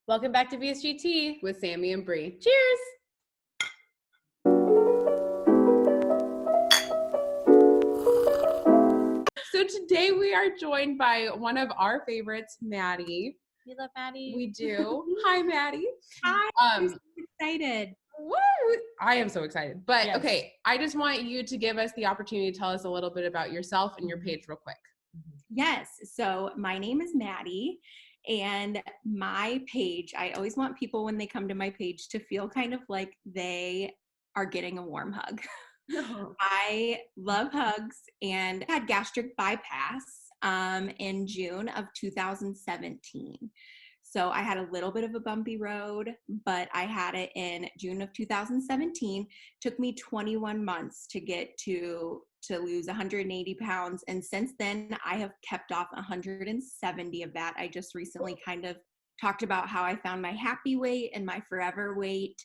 Welcome back to VSG Tea with Sammi and Bre. Cheers! So today we are joined by one of our favorites, Maddie. We love Maddie. We do. Hi, Maddie. Hi, I'm so excited. Woo! I am so excited. But Yes. Okay, I just want you to give us the opportunity to tell us a little bit about yourself and your page real quick. Yes, so my name is Maddie, and my page, I always want people when they come to my page to feel kind of like they are getting a warm hug. I love hugs and had gastric bypass in June of 2017. So I had a little bit of a bumpy road, but I had it in June of 2017. Took me 21 months to get to lose 180 pounds. And since then, I have kept off 170 of that. I just recently kind of talked about how I found my happy weight and my forever weight.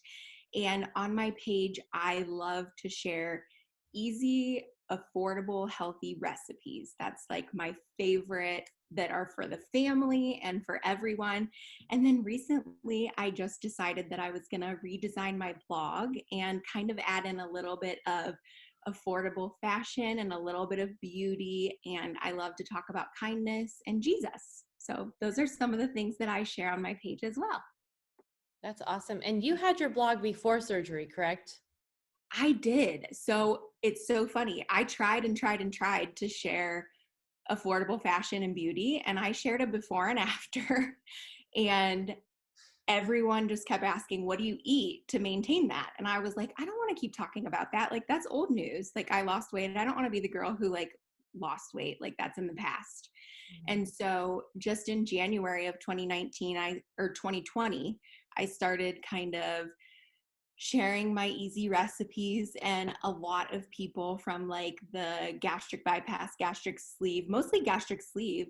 And on my page, I love to share easy, affordable, healthy recipes. That's like my favorite that are for the family and for everyone. And then recently, I just decided that I was going to redesign my blog and kind of add in a little bit of affordable fashion and a little bit of beauty. And I love to talk about kindness and Jesus. So those are some of the things that I share on my page as well. That's awesome. And you had your blog before surgery, correct? I did. So it's so funny. I tried to share affordable fashion and beauty, and I shared a before and after. And everyone just kept asking, what do you eat to maintain that? And I was like, I don't want to keep talking about that. Like, that's old news. Like, I lost weight and I don't want to be the girl who like lost weight. Like, that's in the past. And so just in January of 2020, I started kind of sharing my easy recipes, and a lot of people from like the gastric bypass, gastric sleeve, mostly gastric sleeve,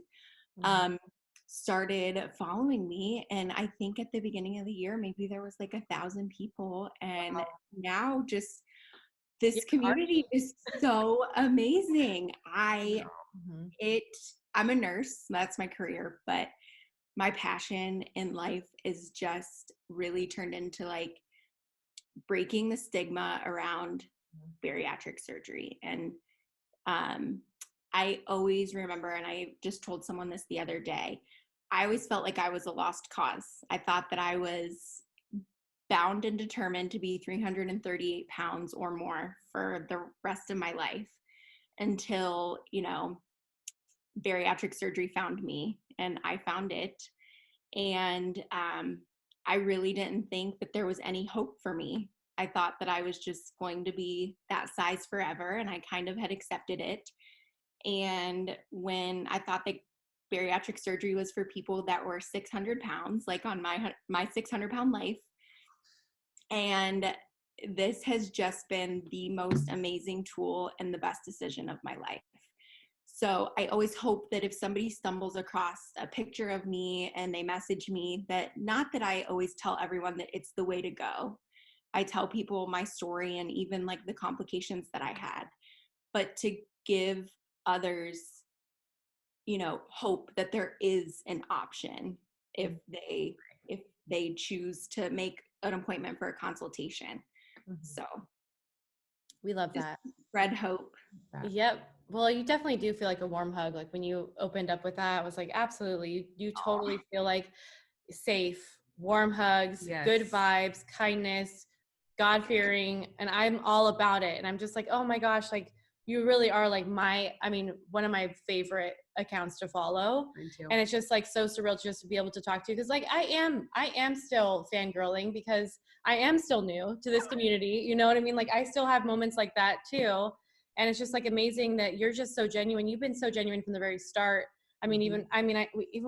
started following me. And I think at the beginning of the year, maybe there was like 1,000 people. And now just this community is so amazing. I'm a nurse, that's my career, but my passion in life is just really turned into like breaking the stigma around bariatric surgery. And I always remember, and I just told someone this the other day, I always felt like I was a lost cause. I thought that I was bound and determined to be 338 pounds or more for the rest of my life until, bariatric surgery found me and I found it. And I really didn't think that there was any hope for me. I thought that I was just going to be that size forever, and I kind of had accepted it. And when I thought that bariatric surgery was for people that were 600 pounds, like on my 600-pound life, and this has just been the most amazing tool and the best decision of my life. So I always hope that if somebody stumbles across a picture of me and they message me, that not that I always tell everyone that it's the way to go. I tell people my story and even like the complications that I had, but to give others, hope that there is an option if they choose to make an appointment for a consultation. So we love that. Spread hope. Yep. Well, you definitely do feel like a warm hug. Like when you opened up with that, I was like, absolutely. You totally feel like safe, warm hugs, good vibes, kindness, God-fearing. And I'm all about it. And I'm just like, oh my gosh, like you really are like one of my favorite accounts to follow. And it's just like so surreal just to be able to talk to you. Cause like I am still fangirling because I am still new to this community. You know what I mean? Like I still have moments like that too. And it's just like amazing that you're just so genuine. You've been so genuine from the very start. I mean, even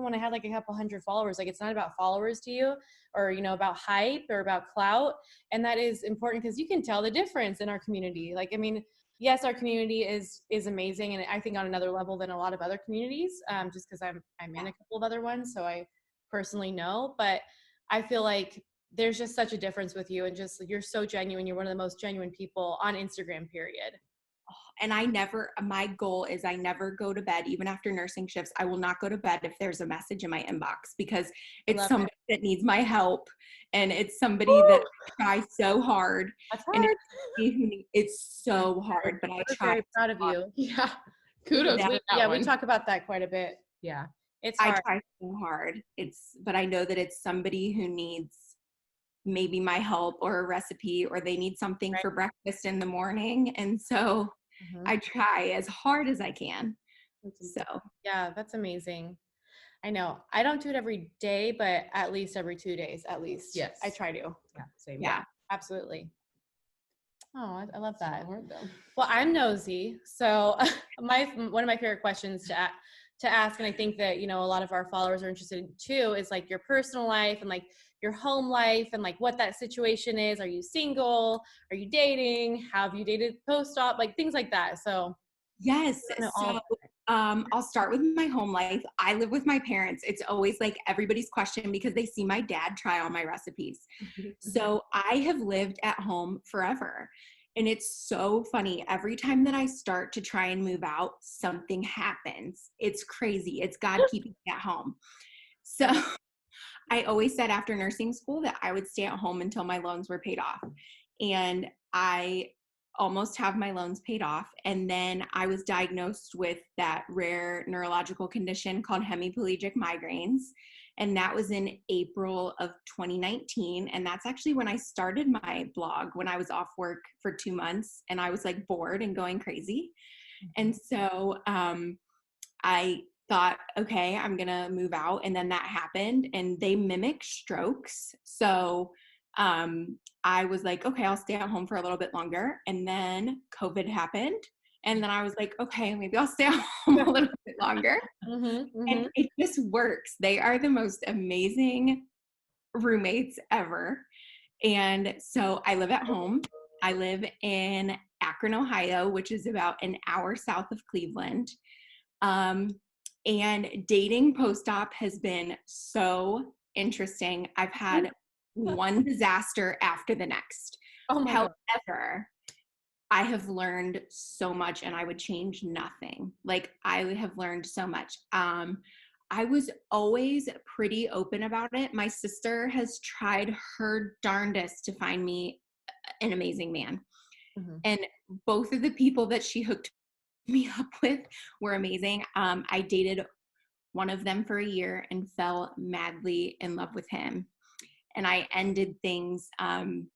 when I had like a couple hundred followers, like it's not about followers to you or, about hype or about clout. And that is important because you can tell the difference in our community. Like, I mean, yes, our community is amazing. And I think on another level than a lot of other communities, just because I'm in a couple of other ones. So I personally know, but I feel like there's just such a difference with you and just, you're so genuine. You're one of the most genuine people on Instagram, period. And my goal is I never go to bed, even after nursing shifts. I will not go to bed if there's a message in my inbox, because it's somebody that needs my help. And it's somebody that I try so hard. That's hard. And it's so hard, but I try. Very proud of you. Yeah. Kudos. We talk about that quite a bit. Yeah. It's hard. I try so hard. But I know that it's somebody who needs maybe my help or a recipe, or they need something for breakfast in the morning. And so I try as hard as I can. So yeah, that's amazing. I know. I don't do it every day, but at least every 2 days, at least. Yes. I try to. Yeah. Same. Yeah. Absolutely. Oh, I love that. Well, I'm nosy. So one of my favorite questions to ask, and I think that, a lot of our followers are interested in too, is like your personal life and like your home life and like what that situation is. Are you single? Are you dating? Have you dated post-op? Like things like that. So yes. So I'll start with my home life. I live with my parents. It's always like everybody's question because they see my dad try all my recipes. So I have lived at home forever. And it's so funny. Every time that I start to try and move out, something happens. It's crazy. It's God keeping me at home. So I always said after nursing school that I would stay at home until my loans were paid off. And I almost have my loans paid off. And then I was diagnosed with that rare neurological condition called hemiplegic migraines. And that was in April of 2019. And that's actually when I started my blog, when I was off work for 2 months and I was like bored and going crazy. And so I thought, okay, I'm going to move out. And then that happened and they mimic strokes. So I was like, okay, I'll stay at home for a little bit longer. And then COVID happened. And then I was like, okay, maybe I'll stay at home a little bit longer. And it just works. They are the most amazing roommates ever. And so I live at home. I live in Akron, Ohio, which is about an hour south of Cleveland. And dating post-op has been so interesting. I've had one disaster after the next. However, I have learned so much and I would change nothing. Like I have learned so much. I was always pretty open about it. My sister has tried her darndest to find me an amazing man. And both of the people that she hooked me up with were amazing. I dated one of them for a year and fell madly in love with him. And I ended things in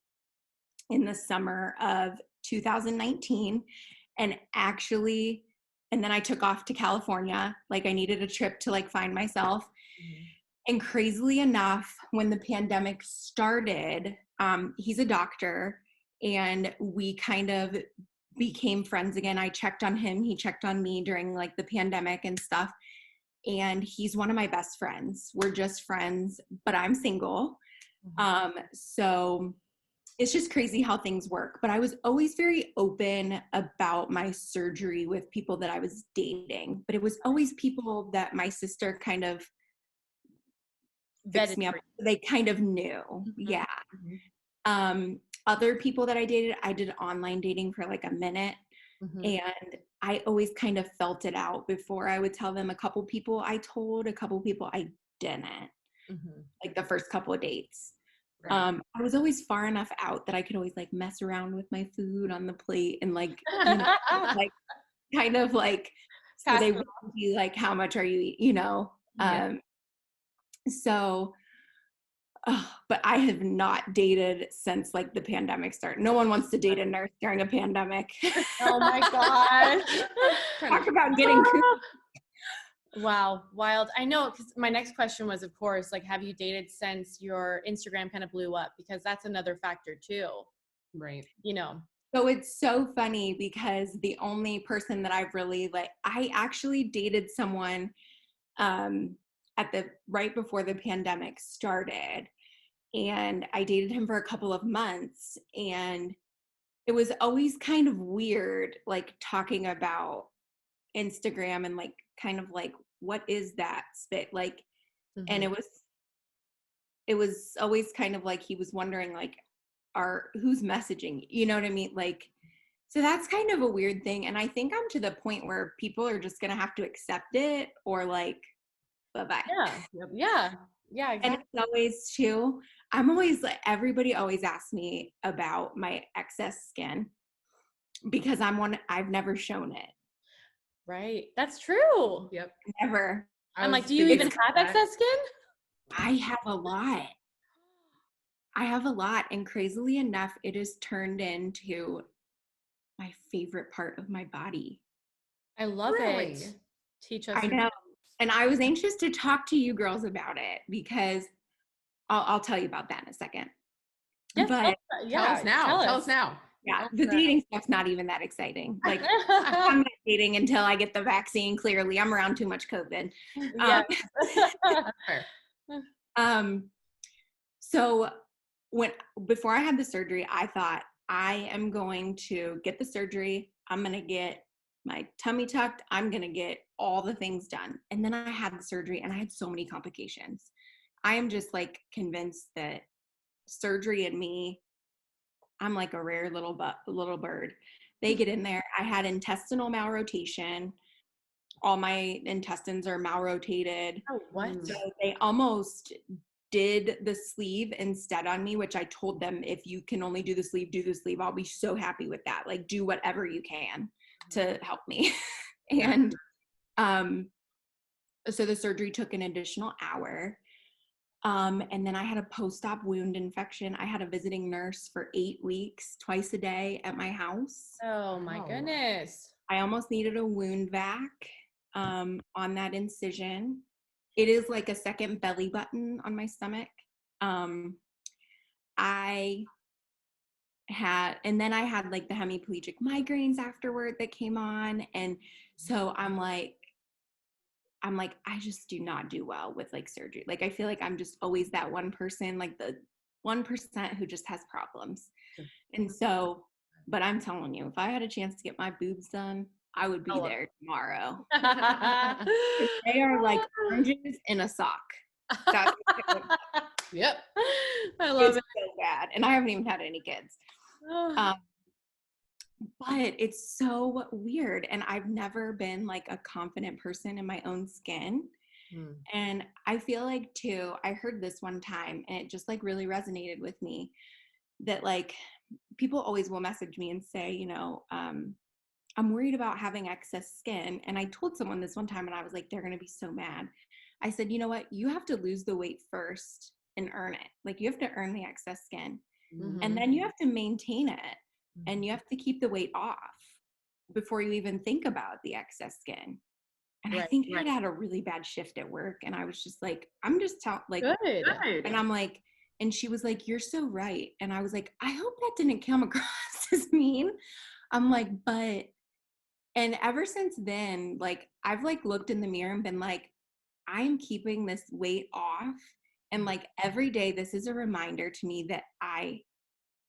the summer of 2019 and then I took off to California. Like I needed a trip to like find myself. And crazily enough, when the pandemic started, he's a doctor and we kind of became friends again. I checked on him. He checked on me during like the pandemic and stuff. And he's one of my best friends. We're just friends, but I'm single. So it's just crazy how things work. But I was always very open about my surgery with people that I was dating. But it was always people that my sister kind of fixed me up. They kind of knew. Yeah. Other people that I dated, I did online dating for like a minute. And I always kind of felt it out before I would tell them. A couple people I told, a couple people I didn't. Like the first couple of dates. I was always far enough out that I could always like mess around with my food on the plate and like, like kind of like, so they would be like, how much are you eating, so, but I have not dated since like the pandemic started. No one wants to date a nurse during a pandemic. Oh my gosh. Talk about getting Wow, wild. I know, because my next question was, of course, like, have you dated since your Instagram kind of blew up? Because that's another factor too. Right. So it's so funny because the only person that I've really I actually dated someone right before the pandemic started. And I dated him for a couple of months. And it was always kind of weird, like talking about Instagram and like kind of like, what is that spit like? And it was always kind of like he was wondering like, who's messaging, you know what I mean? Like So that's kind of a weird thing. And I think I'm to the point where people are just going to have to accept it or like, bye-bye. Yeah, exactly. And it's always too, I'm always like, everybody always asks me about my excess skin because I've never shown it. Right. That's true. Yep. Never. I'm like, do you even have excess skin? I have a lot. And crazily enough, it has turned into my favorite part of my body. I love it. Teach us. I know. And I was anxious to talk to you girls about it because I'll tell you about that in a second. Yes, but tell us now. Yeah, the dating stuff's not even that exciting. Like, I'm not dating until I get the vaccine. Clearly, I'm around too much COVID. Yeah. So before I had the surgery, I thought I am going to get the surgery. I'm going to get my tummy tucked. I'm going to get all the things done. And then I had the surgery and I had so many complications. I am just like convinced that surgery and me, I'm like a rare little bird. They get in there. I had intestinal malrotation. All my intestines are malrotated. Oh, what? So they almost did the sleeve instead on me, which I told them, if you can only do the sleeve, do the sleeve. I'll be so happy with that. Like, do whatever you can to help me. And so the surgery took an additional hour. And then I had a post-op wound infection. I had a visiting nurse for 8 weeks, twice a day at my house. Oh my goodness. I almost needed a wound vac on that incision. It is like a second belly button on my stomach. I had like the hemiplegic migraines afterward that came on. And so I'm like, I just do not do well with like surgery. Like, I feel like I'm just always that one person, like the 1% who just has problems. And so, but I'm telling you, if I had a chance to get my boobs done, I would be there tomorrow. They are like oranges in a sock. Yep. I love it. So bad. And I haven't even had any kids. But it's so weird. And I've never been like a confident person in my own skin. And I feel like too, I heard this one time and it just like really resonated with me that like people always will message me and say, you know, I'm worried about having excess skin. And I told someone this one time and I was like, they're going to be so mad. I said, you know what? You have to lose the weight first and earn it. Like, you have to earn the excess skin. And then you have to maintain it. And you have to keep the weight off before you even think about the excess skin. And I think I had a really bad shift at work. And I was just like, I'm just like, good. And I'm like, and she was like, you're so right. And I was like, I hope that didn't come across as mean. I'm like, but, and ever since then, like, I've like looked in the mirror and been like, I'm keeping this weight off. And like every day, this is a reminder to me that I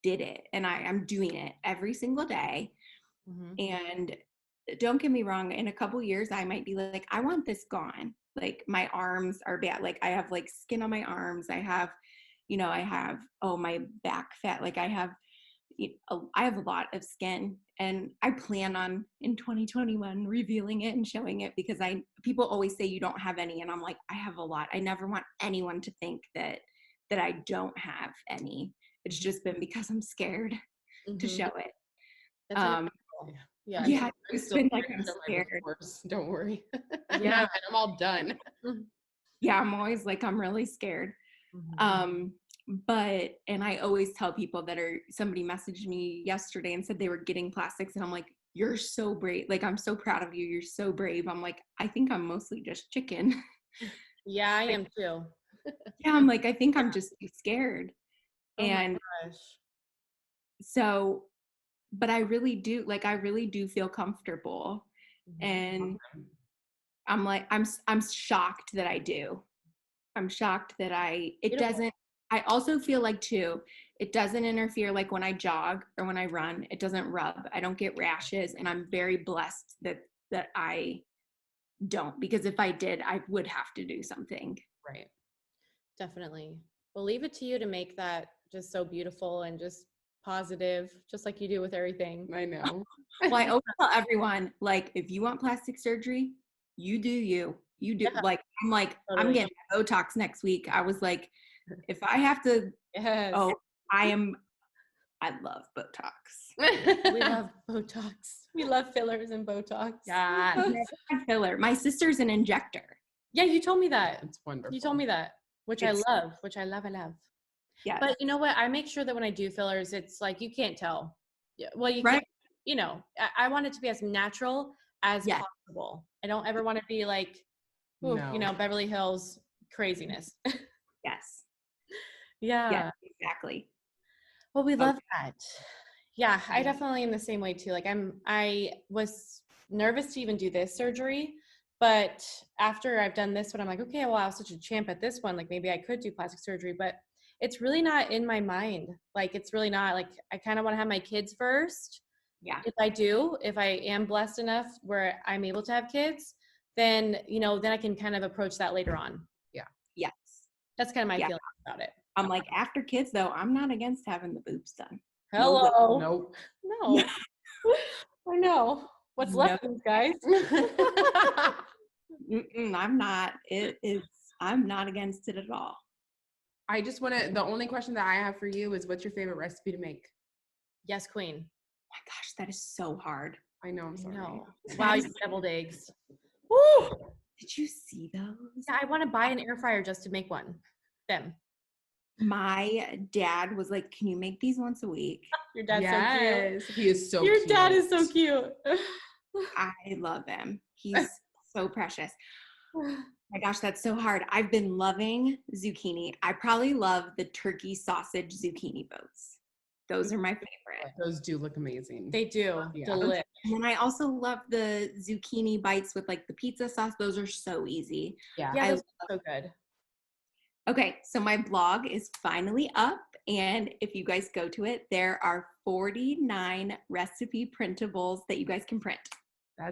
did it and I'm doing it every single day. And don't get me wrong, in a couple years I might be like, I want this gone. Like, my arms are bad. Like, I have like skin on my arms. I have my back fat. Like, I have a lot of skin, and I plan on in 2021 revealing it and showing it, because people always say you don't have any, and I'm like, I have a lot. I never want anyone to think that I don't have any. It's just been because I'm scared to show it. It's been like, I'm scared. Don't worry. Yeah, and I'm all done. Yeah, I'm always like, I'm really scared. But, and I always tell people somebody messaged me yesterday and said they were getting plastics, and I'm like, you're so brave. Like, I'm so proud of you. You're so brave. I'm like, I think I'm mostly just chicken. Yeah, I am too. Yeah, I'm like, I think I'm just too scared. And so, but I really do feel comfortable. And I'm like, I'm shocked that I do. I'm shocked that I also feel like too, it doesn't interfere. Like, when I jog or when I run, it doesn't rub. I don't get rashes. And I'm very blessed that I don't, because if I did, I would have to do something. Right. Definitely. We'll leave it to you to make that just so beautiful and just positive, just like you do with everything. I know. Well, I always tell everyone, like, if you want plastic surgery, you do you. You do. Yeah. Like, I'm Totally. getting Botox next week. I was like, if I have to, Yes. I love Botox. We love Botox. We love fillers and Botox. Yeah. Filler. My sister's an injector. Yeah, you told me that. It's wonderful. You told me that, which I love. I love. Yeah. But you know what? I make sure that when I do fillers, it's like you can't tell. Yeah. Well, you Right. can't. You know, I want it to be as natural as Yes. possible. I don't ever want to be like, ooh, No. you know, Beverly Hills craziness. Yes. Yeah. Yeah. Exactly. Well, we Okay. love that. Yeah, I definitely am the same way too. Like I was nervous to even do this surgery, but after I've done this one, I'm like, okay, well, I was such a champ at this one. Like maybe I could do plastic surgery, but it's really not in my mind. Like it's really not. Like I kind of want to have my kids first. Yeah. If I am blessed enough where I'm able to have kids, then, you know, then I can kind of approach that later on. Yeah. Yes. That's kind of my feeling about it. I'm like, after kids though, I'm not against having the boobs done. Hello. Nope. No. I know. What's left of these guys? I'm not. I'm not against it at all. I just want to, the only question that I have for you is what's your favorite recipe to make? Yes, queen. Oh my gosh, that is so hard. I know, I'm sorry. No. Wow, you deviled eggs. Woo! Did you see those? Yeah, I want to buy an air fryer just to make one. Them. My dad was like, "Can you make these once a week?" Your dad's so Yes, he is so cute. cute. Your dad is so cute. I love him. He's so precious. Oh my gosh, that's so hard. I've been loving zucchini. I probably love the turkey sausage zucchini boats. Those are my favorite. Those do look amazing. They do. Yeah. Delicious. And then I also love the zucchini bites with like the pizza sauce. Those are so easy. Yeah. Yeah, those are so good. Okay, so my blog is finally up, and if you guys go to it, there are 49 recipe printables that you guys can print.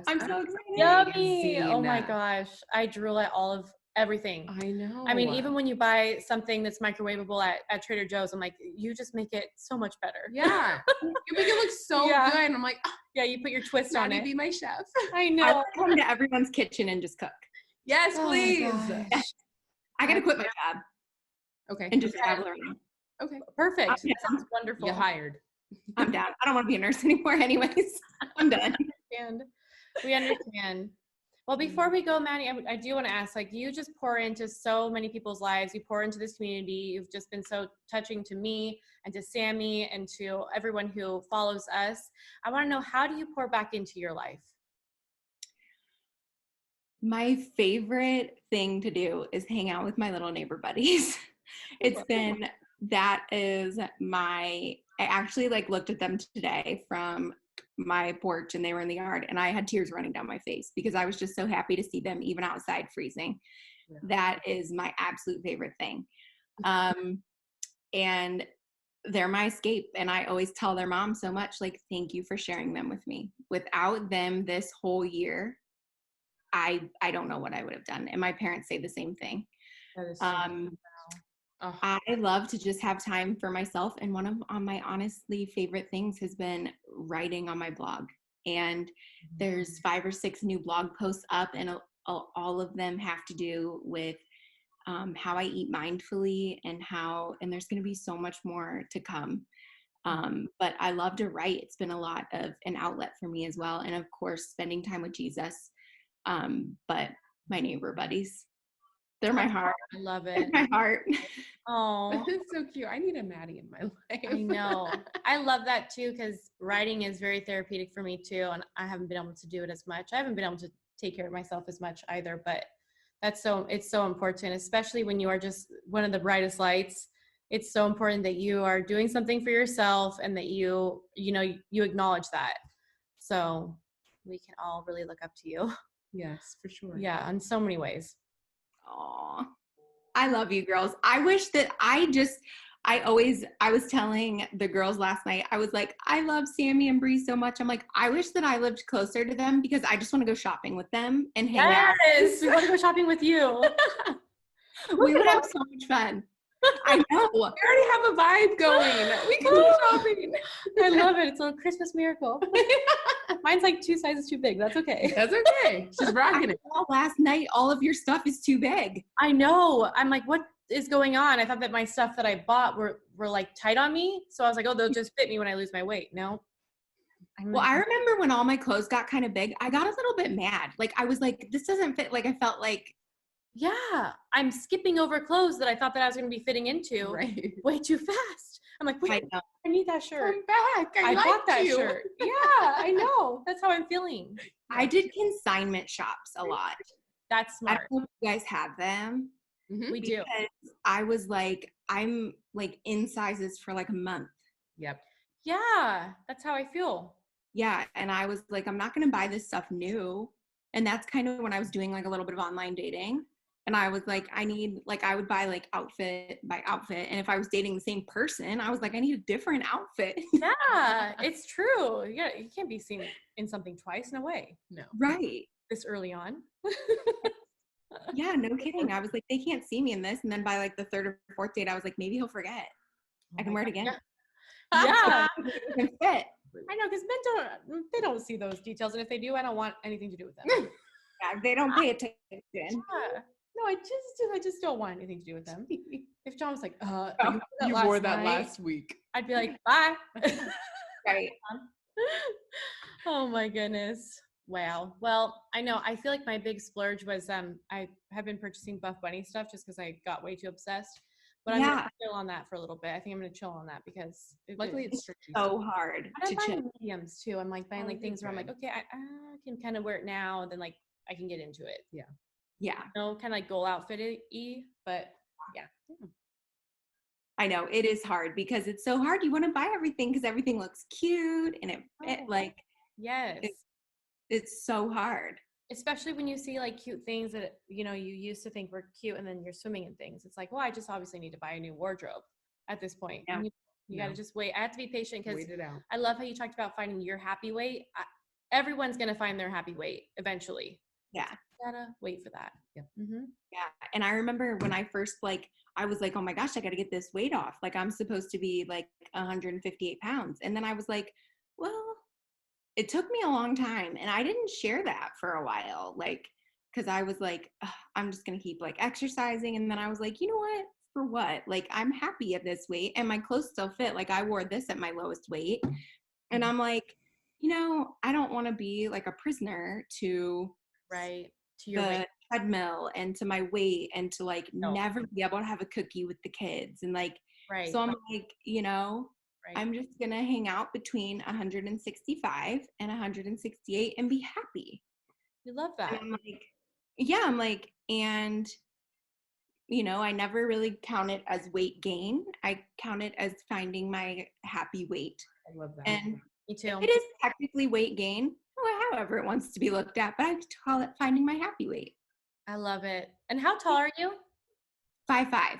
I'm so excited. Yummy. Oh my gosh. I drool at all of everything. I know. I mean, even when you buy something that's microwavable at Trader Joe's, I'm like, you just make it so much better. Yeah. You make it look so good. And I'm like, yeah, you put your twist on Maddie, it. be my chef. I know. I want to come to everyone's kitchen and just cook. Yes, Oh my please. gosh. I got to quit my job Okay. and just travel around. Okay. Perfect. I'm That sounds wonderful. You hired. I'm down. I don't want to be a nurse anymore anyways. I'm done. We understand. Well, before we go, Maddie, I do want to ask, like, you just pour into so many people's lives. You pour into this community. You've just been so touching to me and to Sammi and to everyone who follows us. I want to know, how do you pour back into your life? My favorite thing to do is hang out with my little neighbor buddies. I actually like looked at them today from my porch and they were in the yard and I had tears running down my face because I was just so happy to see them even outside freezing. Yeah. That is my absolute favorite thing. And they're my escape. And I always tell their mom so much, like, thank you for sharing them with me. Without them this whole year, I don't know what I would have done. And my parents say the same thing. That is so I love to just have time for myself. And one of my honestly favorite things has been writing on my blog. And there's 5 or 6 new blog posts up, and all of them have to do with how I eat mindfully and there's going to be so much more to come. But I love to write. It's been a lot of an outlet for me as well. And of course, spending time with Jesus. But my neighbor buddies, they're my heart. I love it. They're my heart. Oh, it's so cute. I need a Maddie in my life. I know. I love that too, because writing is very therapeutic for me too. And I haven't been able to do it as much. I haven't been able to take care of myself as much either, but it's so important, especially when you are just one of the brightest lights. It's so important that you are doing something for yourself and that you acknowledge that. So we can all really look up to you. Yes, for sure. Yeah, in so many ways. Aw, I love you girls. I wish that I was telling the girls last night, I was like, I love Sammi and Bre so much. I'm like, I wish that I lived closer to them because I just want to go shopping with them and hang out. Yes, we want to go shopping with you. We would have so much fun. I know. We already have a vibe going. We can go shopping. I love it. It's a little Christmas miracle. Mine's like 2 sizes too big. That's okay. That's okay. She's rocking it. Last night, all of your stuff is too big. I know. I'm like, what is going on? I thought that my stuff that I bought were like tight on me. So I was like, oh, they'll just fit me when I lose my weight. No. Well, I remember when all my clothes got kind of big, I got a little bit mad. Like, I was like, this doesn't fit. Like, I felt like, yeah, I'm skipping over clothes that I thought that I was going to be fitting into way too fast. I'm like, wait, I need that shirt. Come back. I bought that shirt. Yeah, I know. That's how I'm feeling. I did consignment shops a lot. That's smart. I don't know if you guys have them. Mm-hmm. We do. I was like, I'm like in sizes for like a month. Yep. Yeah, that's how I feel. Yeah. And I was like, I'm not going to buy this stuff new. And that's kind of when I was doing like a little bit of online dating. And I was like, I would buy like outfit by outfit. And if I was dating the same person, I was like, I need a different outfit. Yeah, it's true. Yeah, you can't be seen in something twice. No way. No. Right. This early on. Yeah, no kidding. I was like, they can't see me in this. And then by like the third or fourth date, I was like, maybe he'll forget. I can wear it again. Yeah. It fit. I know, because they don't see those details. And if they do, I don't want anything to do with them. Yeah, they don't pay attention. Yeah. No, I just don't want anything to do with them. If John was like, you wore that last week, I'd be like, bye. Right. Oh my goodness. Wow. Well, I know. I feel like my big splurge was I have been purchasing Buff Bunny stuff just because I got way too obsessed. But I'm gonna chill on that for a little bit. I think I'm gonna chill on that because luckily it's so hard to chill. Buying mediums too. I'm like buying like things where I'm like, okay, I can kind of wear it now, and then like I can get into it. Yeah. You know, kind of like goal outfit-y, but yeah. I know it is hard because it's so hard. You want to buy everything because everything looks cute and it like yes, it's so hard. Especially when you see like cute things that, you know, you used to think were cute and then you're swimming in things. It's like, well, I just obviously need to buy a new wardrobe at this point. Yeah. You got to just wait. I have to be patient because wait it out. I love how you talked about finding your happy weight. Everyone's going to find their happy weight eventually. Yeah. So you gotta wait for that. Yeah. Mm-hmm. Yeah. And I remember when I first I was like, oh my gosh, I got to get this weight off. Like I'm supposed to be like 158 pounds. And then I was like, well, it took me a long time and I didn't share that for a while. Like, cause I was like, I'm just going to keep like exercising. And then I was like, you know what, for what? Like, I'm happy at this weight and my clothes still fit. Like I wore this at my lowest weight. And I'm like, you know, I don't want to be like a prisoner to your weight. Treadmill and to my weight and to like never be able to have a cookie with the kids. And like, so I'm like, you know, I'm just going to hang out between 165 and 168 and be happy. You love that. And I'm like, yeah, I'm like, and, you know, I never really count it as weight gain. I count it as finding my happy weight. I love that. And me too. It is technically weight gain, however it wants to be looked at, but I call it finding my happy weight. I love it. And how tall are you? 5'5".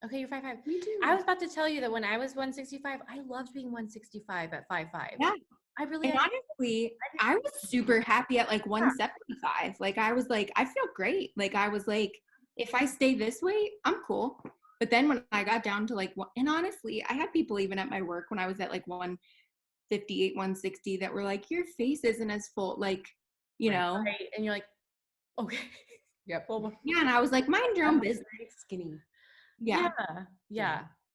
Okay, you're 5'5". Me too. I was about to tell you that when I was 165, I loved being 165 at 5'5". Yeah. I really and honestly, I was super happy at like 175. Like I was like, I feel great. Like I was like, if I stay this weight, I'm cool. But then when I got down to like, and honestly, I had people even at my work when I was at like 158, 160 that were like, your face isn't as full, like, you know. Right. And you're like, okay. Yep. Well, yeah, and I was like, mind your own business. Skinny. Yeah.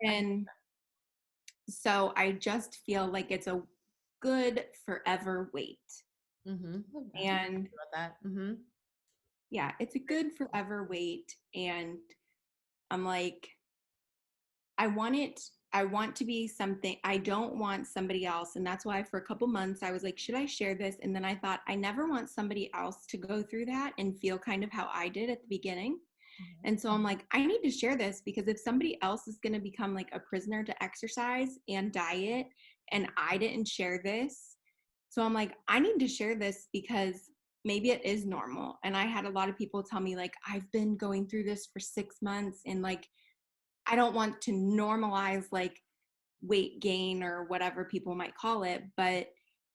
And so I just feel like it's a good forever weight. Mm-hmm. And that. Mm-hmm. Yeah, it's a good forever weight. And I'm like, I want to be something. I don't want somebody else. And that's why for a couple months I was like, should I share this? And then I thought, I never want somebody else to go through that and feel kind of how I did at the beginning. Mm-hmm. And so I'm like, I need to share this because if somebody else is going to become like a prisoner to exercise and diet, and I didn't share this. So I'm like, I need to share this because maybe it is normal. And I had a lot of people tell me like, I've been going through this for 6 months and like, I don't want to normalize like weight gain or whatever people might call it. But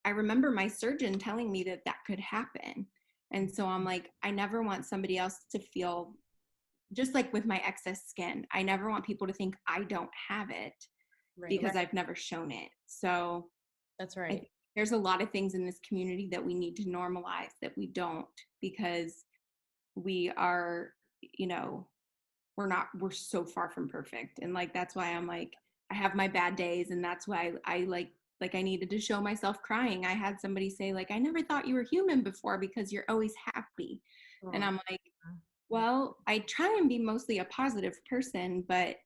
I remember my surgeon telling me that that could happen. And so I'm like, I never want somebody else to feel just like with my excess skin, I never want people to think I don't have it because I've never shown it. So that's right. There's a lot of things in this community that we need to normalize that we don't, because we are, you know, we're so far from perfect. And like, that's why I'm like, I have my bad days. And that's why I I needed to show myself crying. I had somebody say like, I never thought you were human before because you're always happy. Oh. And I'm like, well, I try and be mostly a positive person, but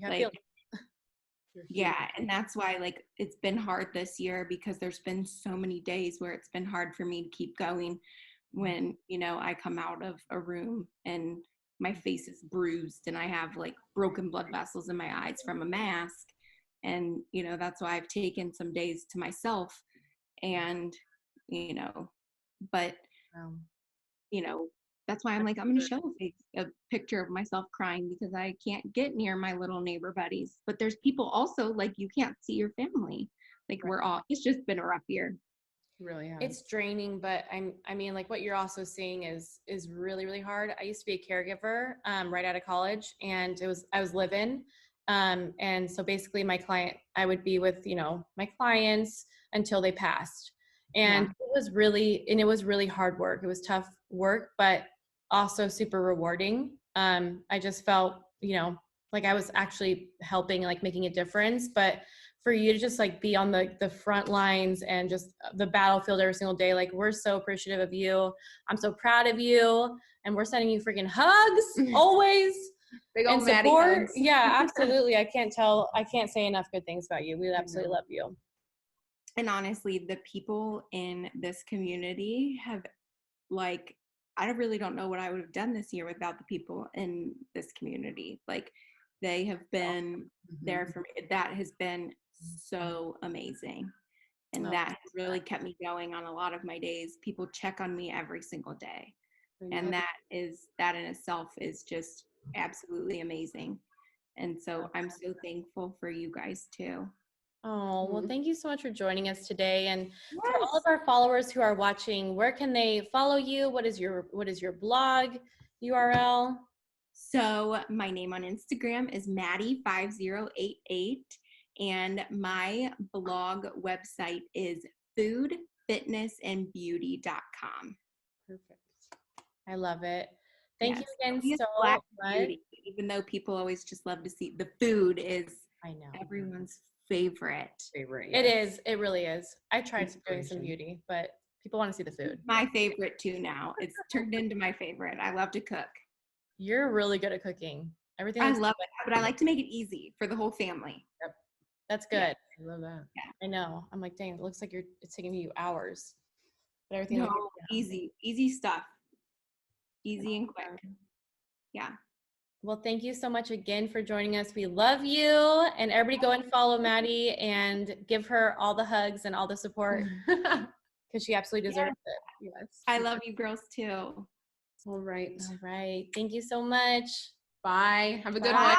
like, yeah. And that's why like, it's been hard this year because there's been so many days where it's been hard for me to keep going when, you know, I come out of a room and my face is bruised and I have like broken blood vessels in my eyes from a mask. And, you know, that's why I've taken some days to myself and, you know, but, you know, that's why I'm like, I'm going to show a picture of myself crying because I can't get near my little neighbor buddies. But there's people also like, you can't see your family. Like it's just been a rough year. Really has. It's draining, but I mean, like what you're also seeing is really, really hard. I used to be a caregiver right out of college, and I was live-in. And so basically I would be with, you know, my clients until they passed. And it was really hard work. It was tough work, but also super rewarding. I just felt, you know, like I was actually helping, like making a difference. But for you to just like be on the front lines and just the battlefield every single day, like we're so appreciative of you. I'm so proud of you. And we're sending you freaking hugs always. Big old and Maddie support. hugs. Yeah, absolutely. I can't say enough good things about you. We absolutely love you. And honestly, the people in this community have like, I really don't know what I would have done this year without the people in this community. Like they have been there for me. That has been so amazing. And that has really kept me going on a lot of my days. People check on me every single day. And that in itself is just absolutely amazing. And so I'm so thankful for you guys too. Oh, well, thank you so much for joining us today. And for all of our followers who are watching, where can they follow you? What is your blog URL? So my name on Instagram is Maddie5088, and my blog website is foodfitnessandbeauty.com. Perfect. I love it. Thank you again so much. Beauty, even though people always just love to see the food is everyone's favorite. It is. It really is. I tried doing some beauty, but people want to see the food. My favorite too now. It's turned into my favorite. I love to cook. You're really good at cooking. Everything. I love it, but I like to make it easy for the whole family. Yep. That's good. Yeah, I love that. Yeah. I know. I'm like, dang, it looks like it's taking you hours. But everything. No, easy stuff. Easy and quick. Yeah. Well, thank you so much again for joining us. We love you. And everybody go and follow Maddie and give her all the hugs and all the support because she absolutely deserves it. Yes. I love you girls too. All right. All right. Thank you so much. Bye. Have a good one.